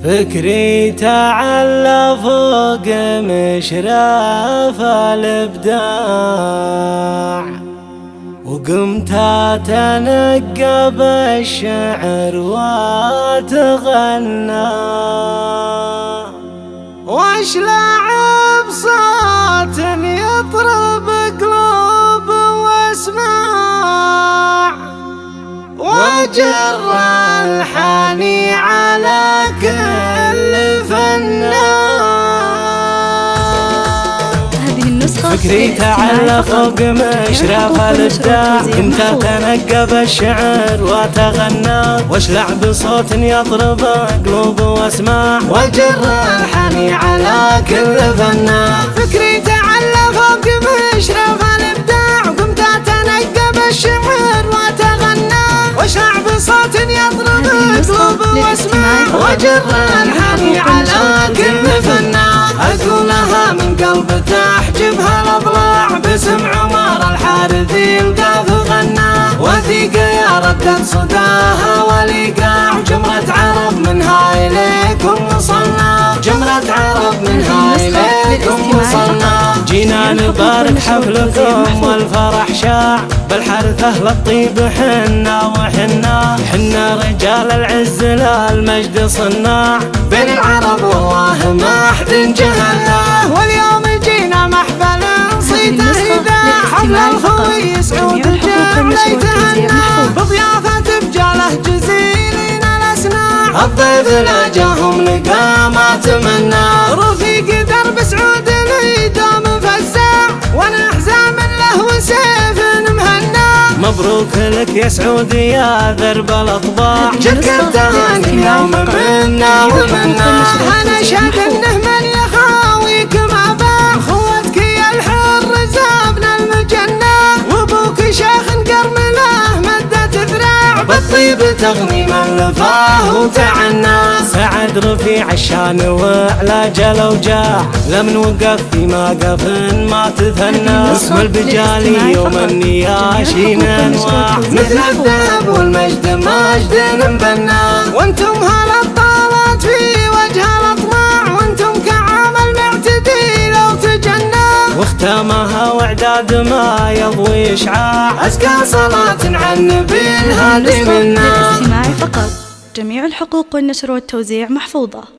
فكري تعلى فوق مشرف الإبداع، وقمت أتنقى بالشعر وأتغنى، واشلع بصوت يطرب قلوب واسماع، وجر الحاني على كل فنان. فكري تعلى فوق مشرف الإبداع، كنت أتنقى بالشعر وأتغنى، واشلع بصوت يطرب قلوب واسماع، وجر الحاني على كل فنان. فكري تعلى فوق مشرف الإبداع، كنت أتنقى بالشعر وأتغنى، واشلع بصوت يطرب قلوب واسماع، وجر الحاني على كل فنان. أقولها من قلب تحجبها الأضلاع، باسم عمر الحارثي القاف غنى، وثيقة يا ردت صداها والإيقاع، جمرة عرب منها إليكم وصلنا، جمرة عرب منها إليكم وصلنا. جينا نبارك حفلكم والفرح شاع، بالحرث أهل الطيب حنا وحنا، حنا رجال العز للمجد صناع، بين العرب والله ما أحد جهلنا. واليوم جينا محفل صيته إذاع، حفل الخوي سعود الجمع يتهنى، بضيافة بجاله جزيلين الأسناع، الضيف لا جاهم لقى ما تمنى، رفيق درب سعود لي دوم فزاع، وانا حزام له وسيف مهنا. مبروك لك يا سعود يا درب الأطباع، جدك تهاني اليوم منا ومنا، انا شاد انه من يخاويك ما باع، خوتك يا الحر زابنا المجنة، وابوك شيخ قرم له مدة ذراع، بالطيب تغني من لفاه وتعنى. سعد رفيع الشان وعلى جل وجاع، لمن وقف في موقف ما تثنى، اسم البجالي يوم النياشين انواع، مثل الذهب والمجد مجد مبنى، وانتم هالابطالات في وجه الاطماع، وانتم كعام المعتدي لو تجنى، واختامها واعداد ما يضوي اشعاع، ازكى صلاة على النبي الهادي منا. للاستماع فقط، جميع الحقوق والنشر والتوزيع محفوظة.